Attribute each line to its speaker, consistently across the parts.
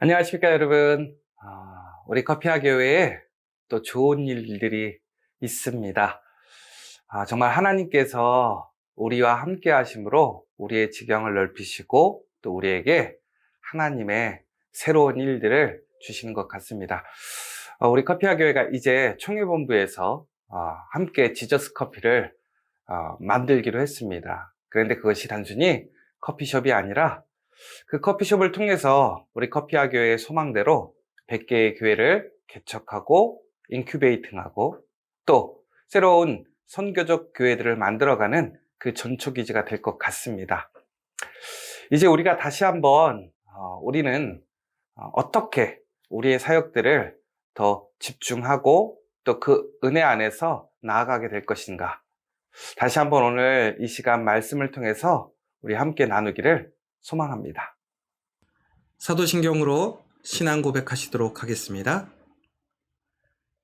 Speaker 1: 안녕하십니까, 여러분. 우리 커피아 교회에 또 좋은 일들이 있습니다. 정말 하나님께서 우리와 함께 하심으로 우리의 지경을 넓히시고 또 우리에게 하나님의 새로운 일들을 주시는 것 같습니다. 우리 커피아 교회가 이제 총회본부에서 함께 지저스 커피를 만들기로 했습니다. 그런데 그것이 단순히 커피숍이 아니라 그 커피숍을 통해서 우리 커피아 교회의 소망대로 100개의 교회를 개척하고 인큐베이팅하고 또 새로운 선교적 교회들을 만들어가는 그 전초기지가 될 것 같습니다. 이제 우리가 다시 한번 우리는 어떻게 우리의 사역들을 더 집중하고 또 그 은혜 안에서 나아가게 될 것인가, 다시 한번 오늘 이 시간 말씀을 통해서 우리 함께 나누기를 소망합니다. 사도신경으로 신앙 고백하시도록 하겠습니다.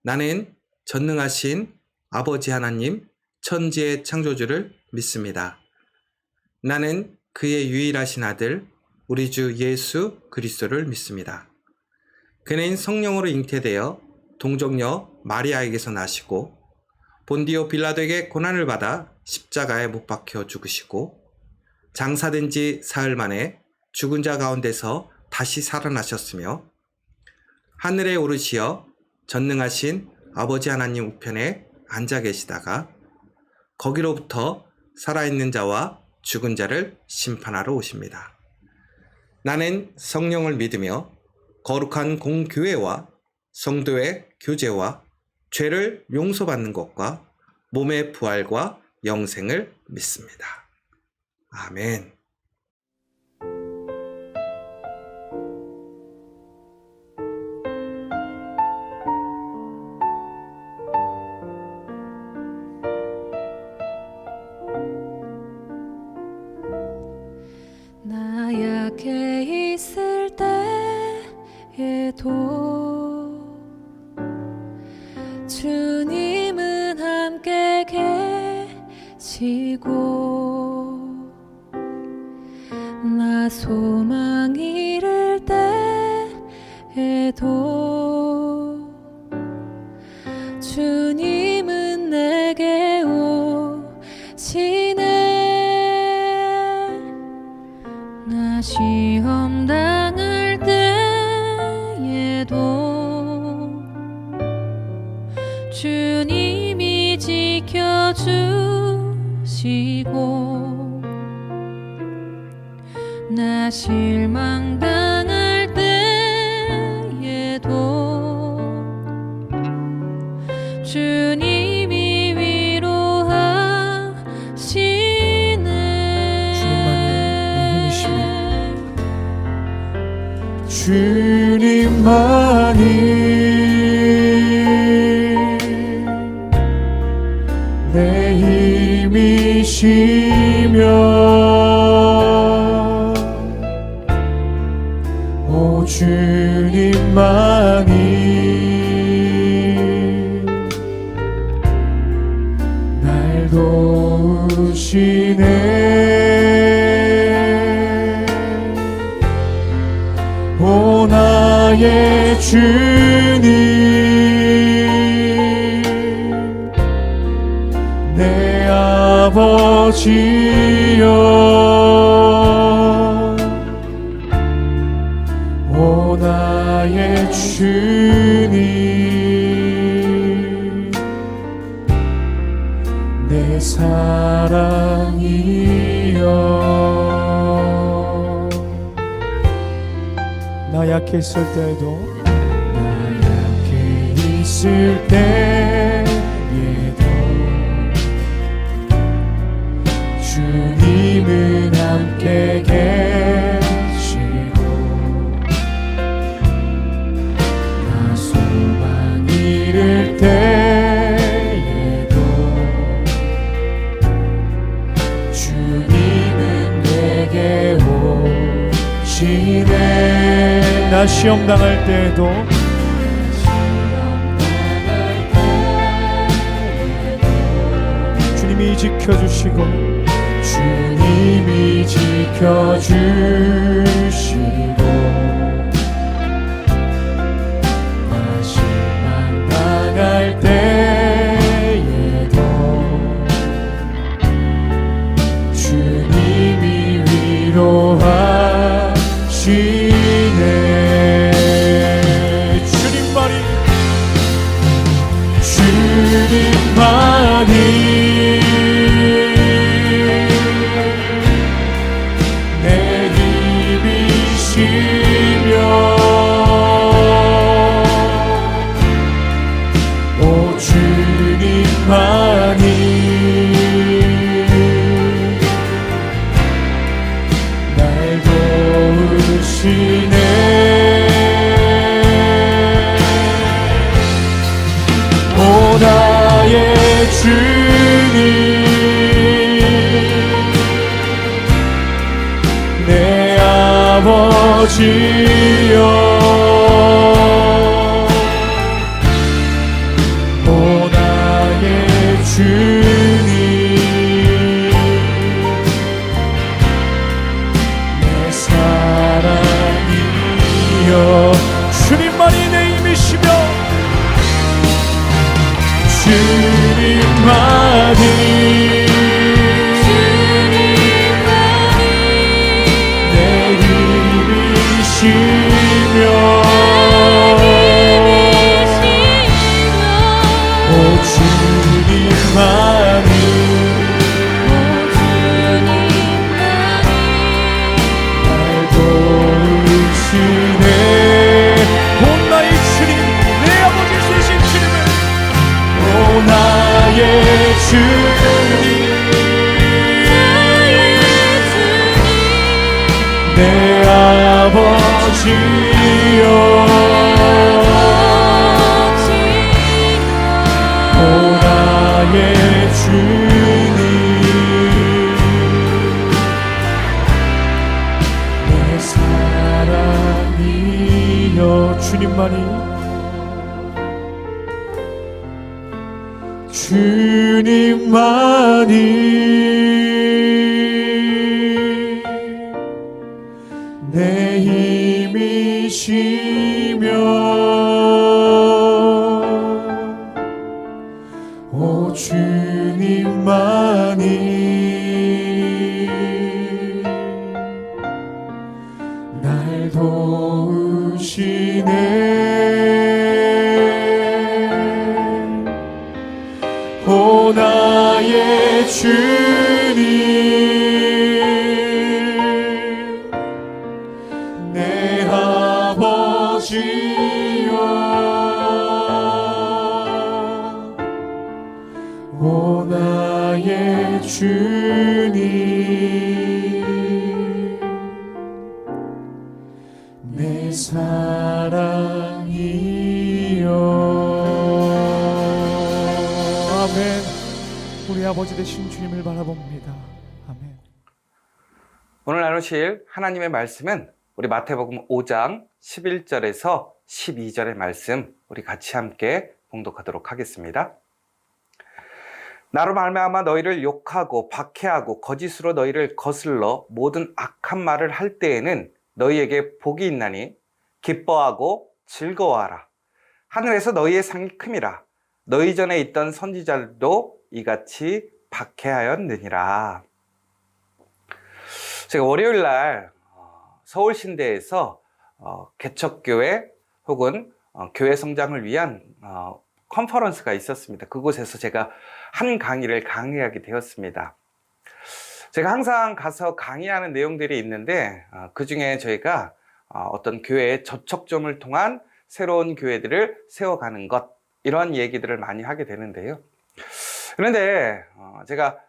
Speaker 1: 나는 전능하신 아버지 하나님, 천지의 창조주를 믿습니다. 나는 그의 유일하신 아들, 우리 주 예수 그리스도를 믿습니다. 그는 성령으로 잉태되어 동정녀 마리아에게서 나시고 본디오 빌라도에게 고난을 받아 십자가에 못 박혀 죽으시고 장사된 지 사흘 만에 죽은 자 가운데서 다시 살아나셨으며 하늘에 오르시어 전능하신 아버지 하나님 우편에 앉아 계시다가 거기로부터 살아있는 자와 죽은 자를 심판하러 오십니다. 나는 성령을 믿으며 거룩한 공교회와 성도의 교제와 죄를 용서받는 것과 몸의 부활과 영생을 믿습니다. 아멘.
Speaker 2: 나약해 있을 때에도 주님은 함께 계시고 나 소망 잃을 때에도 주님은 내게 오시네. 나 시험 당할 때에도 주님이 지켜주시고 나 실망 당할 때에도 주님이 위로하시네.
Speaker 3: 주님만이 내 힘이시며 오 주님만이 날 도우시네. 오 나의 주님 내 아버지여 오 나의 주님 내 사랑이여. 나 약해 있을 때에도 주님은 함께 계시고 나 소망 잃을 때에도 주님은 내게 오시네. 나 시험 당할 때에도 주님이 지켜주시고 주님이 지켜주시고 아버지여 오 나의 주님 내 사랑이여 주님만이 내 힘이시며 주님만이 내 힘이시며 오 주님만이 날 도우시네 오 나의 주님 내 아버지 되신 주님을 오 나의 주님 내 아버지여 오 나의 주님 내 사랑이여 주님만이 주님만이 내 힘이시며 오 주님만이 날 도우시네 오 나의 주님 내 아버지여 오 나의 주님 내 사랑이여 아멘. 우리 아버지 되신 주님을 바라봅니다. 아멘.
Speaker 1: 오늘 나누실 하나님의 말씀은 우리 마태복음 5장 11절에서 12절의 말씀 우리 같이 함께 봉독하도록 하겠습니다. 나로 말미암아 너희를 욕하고 박해하고 거짓으로 너희를 거슬러 모든 악한 말을 할 때에는 너희에게 복이 있나니 기뻐하고 즐거워하라. 하늘에서 너희의 상이 큼이라. 너희 전에 있던 선지자들도 이같이 박해하였느니라. 제가 월요일 날 서울신대에서 개척교회 혹은 교회 성장을 위한 컨퍼런스가 있었습니다. 그곳에서 제가 한 강의를 강의하게 되었습니다. 제가 항상 가서 강의하는 내용들이 있는데 그 중에 저희가 어떤 교회의 접촉점을 통한 새로운 교회들을 세워가는 것, 이런 얘기들을 많이 하게 되는데요. 그런데 제가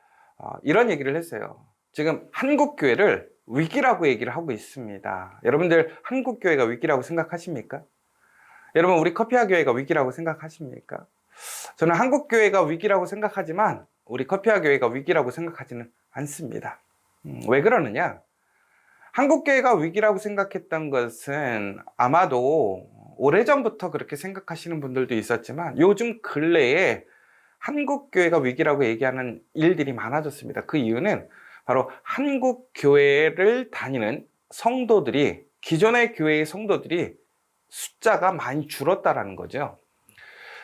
Speaker 1: 이런 얘기를 했어요. 지금 한국교회를 위기라고 얘기를 하고 있습니다. 여러분들 한국교회가 위기라고 생각하십니까? 여러분 우리 커피아 교회가 위기라고 생각하십니까? 저는 한국교회가 위기라고 생각하지만 우리 커피아 교회가 위기라고 생각하지는 않습니다. 왜 그러느냐? 한국교회가 위기라고 생각했던 것은 아마도 오래전부터 그렇게 생각하시는 분들도 있었지만 요즘 근래에 한국교회가 위기라고 얘기하는 일들이 많아졌습니다. 그 이유는 바로 한국교회를 다니는 성도들이, 기존의 교회의 성도들이 숫자가 많이 줄었다라는 거죠.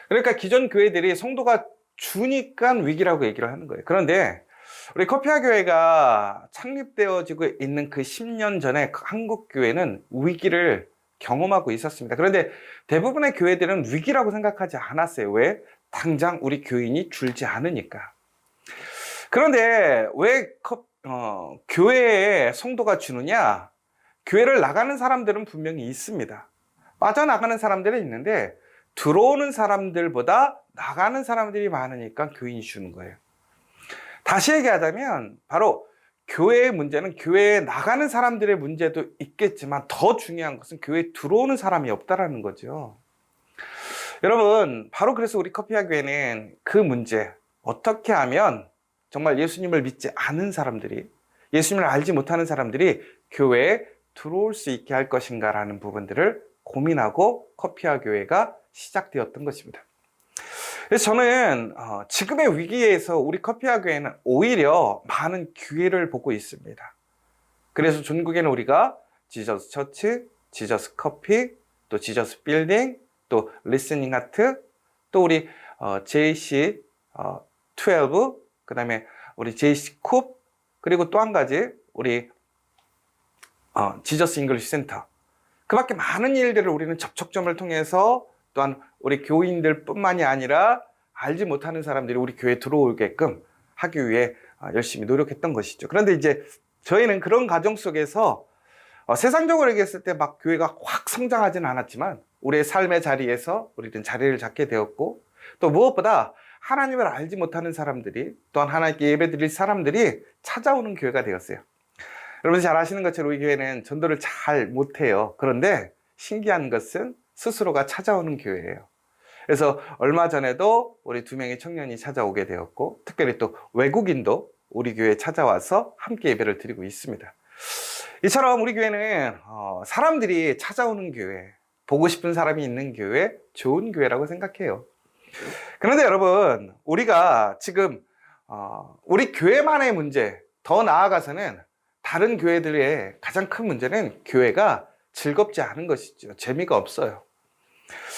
Speaker 1: 그러니까 기존 교회들이 성도가 주니까 위기라고 얘기를 하는 거예요. 그런데 우리 커피아 교회가 창립되어지고 있는 그 10년 전에 한국교회는 위기를 경험하고 있었습니다. 그런데 대부분의 교회들은 위기라고 생각하지 않았어요. 왜? 당장 우리 교인이 줄지 않으니까. 그런데 왜 교회에 성도가 주느냐? 교회를 나가는 사람들은 분명히 있습니다. 빠져나가는 사람들은 있는데 들어오는 사람들보다 나가는 사람들이 많으니까 교인이 주는 거예요. 다시 얘기하자면 바로 교회의 문제는 교회에 나가는 사람들의 문제도 있겠지만 더 중요한 것은 교회에 들어오는 사람이 없다라는 거죠. 여러분, 바로 그래서 우리 커피아 교회는 그 문제, 어떻게 하면 정말 예수님을 믿지 않은 사람들이, 예수님을 알지 못하는 사람들이 교회에 들어올 수 있게 할 것인가라는 부분들을 고민하고 커피와 교회가 시작되었던 것입니다. 그래서 저는 지금의 위기에서 우리 커피와 교회는 오히려 많은 기회를 보고 있습니다. 그래서 중국에는 우리가 지저스 처치, 지저스 커피, 또 지저스 빌딩, 또 리스닝 하트, 또 우리 JC 12, 그 다음에 우리 JC 쿱, 그리고 또 한 가지 우리 지저스 잉글리시 센터. 그 밖에 많은 일들을 우리는 접촉점을 통해서 또한 우리 교인들 뿐만이 아니라 알지 못하는 사람들이 우리 교회에 들어오게끔 하기 위해 열심히 노력했던 것이죠. 그런데 이제 저희는 그런 과정 속에서 세상적으로 얘기했을 때 막 교회가 확 성장하지는 않았지만 우리의 삶의 자리에서 우리는 자리를 잡게 되었고, 또 무엇보다 하나님을 알지 못하는 사람들이, 또한 하나님께 예배드릴 사람들이 찾아오는 교회가 되었어요. 여러분 잘 아시는 것처럼 우리 교회는 전도를 잘 못해요. 그런데 신기한 것은 스스로가 찾아오는 교회예요. 그래서 얼마 전에도 우리 2명의 청년이 찾아오게 되었고, 특별히 또 외국인도 우리 교회에 찾아와서 함께 예배를 드리고 있습니다. 이처럼 우리 교회는 사람들이 찾아오는 교회, 보고 싶은 사람이 있는 교회, 좋은 교회라고 생각해요. 그런데 여러분, 우리가 지금 우리 교회만의 문제, 더 나아가서는 다른 교회들의 가장 큰 문제는 교회가 즐겁지 않은 것이죠. 재미가 없어요.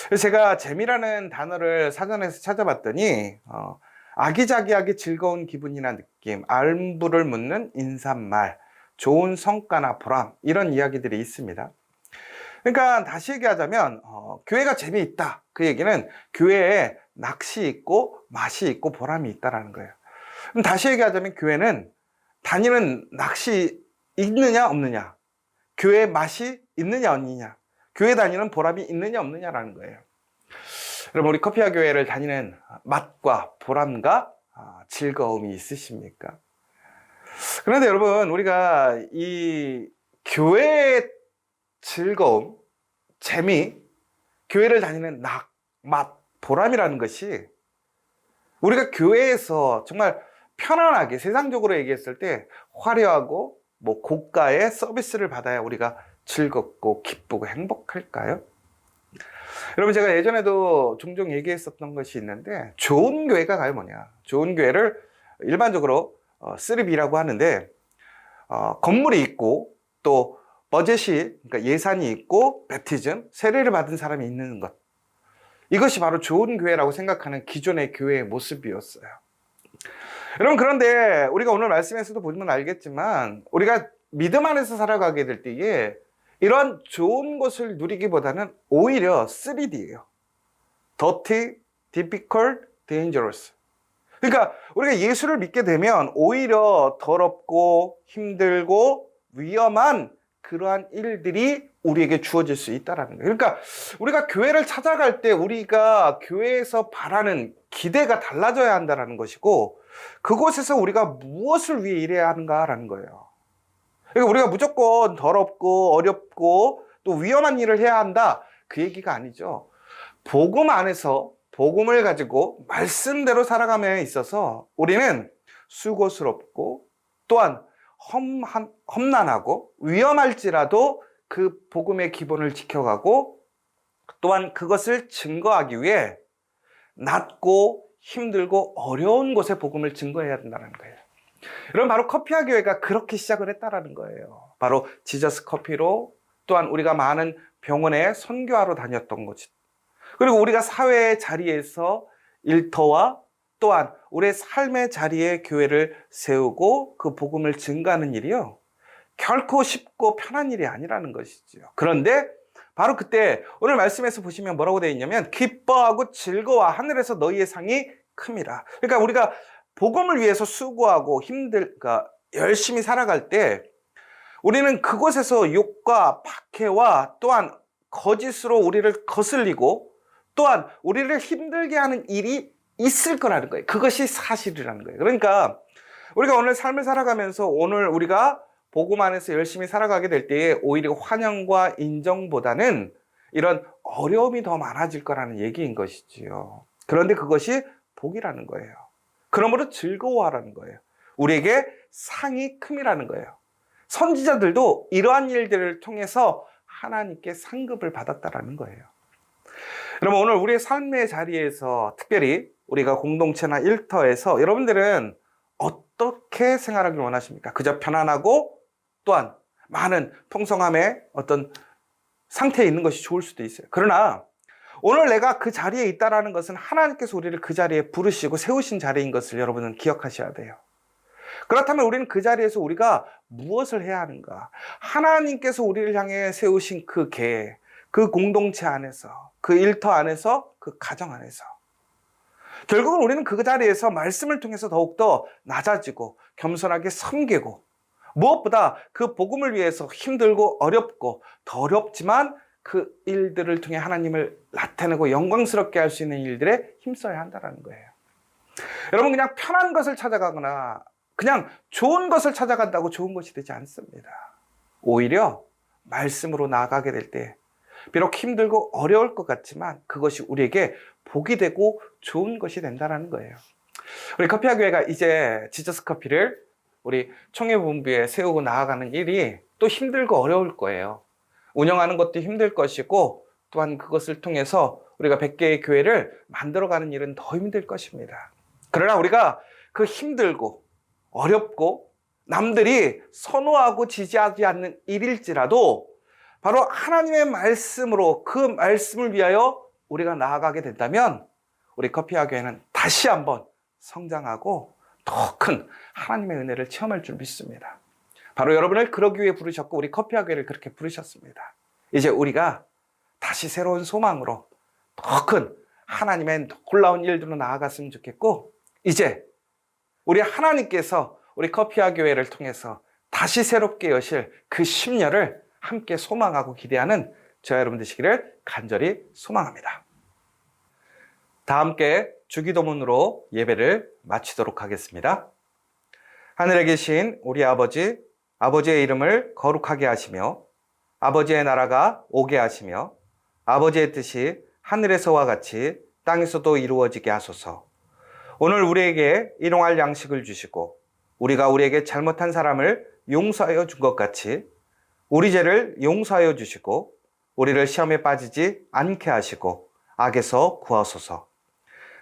Speaker 1: 그래서 제가 재미라는 단어를 사전에서 찾아봤더니 아기자기하게 즐거운 기분이나 느낌, 안부를 묻는 인사말, 좋은 성과나 보람, 이런 이야기들이 있습니다. 그러니까 다시 얘기하자면 교회가 재미있다, 그 얘기는 교회에 낚시 있고 맛이 있고 보람이 있다는 거예요. 그럼 다시 얘기하자면 교회는 다니는 낚시 있느냐 없느냐, 교회 맛이 있느냐 없느냐, 교회 다니는 보람이 있느냐 없느냐라는 거예요. 여러분, 우리 커피와 교회를 다니는 맛과 보람과 즐거움이 있으십니까? 그런데 여러분, 우리가 이 교회의 즐거움, 재미, 교회를 다니는 맛, 보람이라는 것이 우리가 교회에서 정말 편안하게, 세상적으로 얘기했을 때 화려하고 고가의 서비스를 받아야 우리가 즐겁고 기쁘고 행복할까요? 여러분, 제가 예전에도 종종 얘기했었던 것이 있는데, 좋은 교회가 과연 뭐냐? 좋은 교회를 일반적으로 3B라고 하는데, 건물이 있고 또 버젯이, 그러니까 예산이 있고 배티즘, 세례를 받은 사람이 있는 것, 이것이 바로 좋은 교회라고 생각하는 기존의 교회의 모습이었어요. 여러분, 그런데 우리가 오늘 말씀에서도 보면 알겠지만 우리가 믿음 안에서 살아가게 될 때에 이런 좋은 것을 누리기보다는 오히려 3D예요. Dirty, difficult, dangerous. 그러니까 우리가 예수를 믿게 되면 오히려 더럽고 힘들고 위험한 그러한 일들이 우리에게 주어질 수 있다는 거예요. 그러니까 우리가 교회를 찾아갈 때 우리가 교회에서 바라는 기대가 달라져야 한다는 것이고, 그곳에서 우리가 무엇을 위해 일해야 하는가라는 거예요. 그러니까 우리가 무조건 더럽고 어렵고 또 위험한 일을 해야 한다, 그 얘기가 아니죠. 복음 안에서 복음을 가지고 말씀대로 살아감에 있어서 우리는 수고스럽고 또한 험난하고 위험할지라도 그 복음의 기본을 지켜가고, 또한 그것을 증거하기 위해 낮고 힘들고 어려운 곳에 복음을 증거해야 된다는 거예요. 여러분, 바로 커피와 교회가 그렇게 시작을 했다라는 거예요. 바로 지저스 커피로, 또한 우리가 많은 병원에 선교하러 다녔던 거지. 그리고 우리가 사회의 자리에서 일터와 또한 우리의 삶의 자리에 교회를 세우고 그 복음을 증가하는 일이요, 결코 쉽고 편한 일이 아니라는 것이죠. 그런데 바로 그때 오늘 말씀에서 보시면 뭐라고 되어 있냐면, 기뻐하고 즐거워 하늘에서 너희의 상이 큼이라. 그러니까 우리가 복음을 위해서 수고하고 그러니까 열심히 살아갈 때 우리는 그곳에서 욕과 박해와 또한 거짓으로 우리를 거슬리고 또한 우리를 힘들게 하는 일이 있을 거라는 거예요. 그것이 사실이라는 거예요. 그러니까 우리가 오늘 삶을 살아가면서 오늘 우리가 복음 안에서 열심히 살아가게 될 때에 오히려 환영과 인정보다는 이런 어려움이 더 많아질 거라는 얘기인 것이지요. 그런데 그것이 복이라는 거예요. 그러므로 즐거워하라는 거예요. 우리에게 상이 큼이라는 거예요. 선지자들도 이러한 일들을 통해서 하나님께 상급을 받았다라는 거예요. 여러분, 오늘 우리의 삶의 자리에서 특별히 우리가 공동체나 일터에서 여러분들은 어떻게 생활하길 원하십니까? 그저 편안하고 또한 많은 풍성함의 어떤 상태에 있는 것이 좋을 수도 있어요. 그러나 오늘 내가 그 자리에 있다라는 것은 하나님께서 우리를 그 자리에 부르시고 세우신 자리인 것을 여러분은 기억하셔야 돼요. 그렇다면 우리는 그 자리에서 우리가 무엇을 해야 하는가? 하나님께서 우리를 향해 세우신 그 계획, 그 공동체 안에서, 그 일터 안에서, 그 가정 안에서 결국은 우리는 그 자리에서 말씀을 통해서 더욱더 낮아지고 겸손하게 섬기고 무엇보다 그 복음을 위해서 힘들고 어렵고 더럽지만 그 일들을 통해 하나님을 나타내고 영광스럽게 할 수 있는 일들에 힘써야 한다는 거예요. 여러분, 그냥 편한 것을 찾아가거나 그냥 좋은 것을 찾아간다고 좋은 것이 되지 않습니다. 오히려 말씀으로 나아가게 될 때 비록 힘들고 어려울 것 같지만 그것이 우리에게 복이 되고 좋은 것이 된다는 거예요. 우리 커피와 교회가 이제 지저스 커피를 우리 총회본부에 세우고 나아가는 일이 또 힘들고 어려울 거예요. 운영하는 것도 힘들 것이고 또한 그것을 통해서 우리가 100개의 교회를 만들어가는 일은 더 힘들 것입니다. 그러나 우리가 그 힘들고 어렵고 남들이 선호하고 지지하지 않는 일일지라도 바로 하나님의 말씀으로 그 말씀을 위하여 우리가 나아가게 된다면 우리 커피와 교회는 다시 한번 성장하고 더 큰 하나님의 은혜를 체험할 줄 믿습니다. 바로 여러분을 그러기 위해 부르셨고 우리 커피와 교회를 그렇게 부르셨습니다. 이제 우리가 다시 새로운 소망으로 더 큰 하나님의 놀라운 일들로 나아갔으면 좋겠고 이제 우리 하나님께서 우리 커피와 교회를 통해서 다시 새롭게 여실 그 심려를 함께 소망하고 기대하는 저와 여러분 되시기를 간절히 소망합니다. 다 함께 주기도문으로 예배를 마치도록 하겠습니다. 하늘에 계신 우리 아버지, 아버지의 이름을 거룩하게 하시며 아버지의 나라가 오게 하시며 아버지의 뜻이 하늘에서와 같이 땅에서도 이루어지게 하소서. 오늘 우리에게 일용할 양식을 주시고 우리가 우리에게 잘못한 사람을 용서하여 준 것 같이 우리 죄를 용서하여 주시고 우리를 시험에 빠지지 않게 하시고 악에서 구하소서.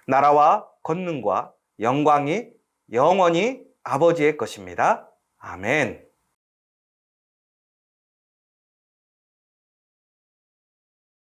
Speaker 1: 나라와 권능과 영광이 영원히 아버지의 것입니다. 아멘.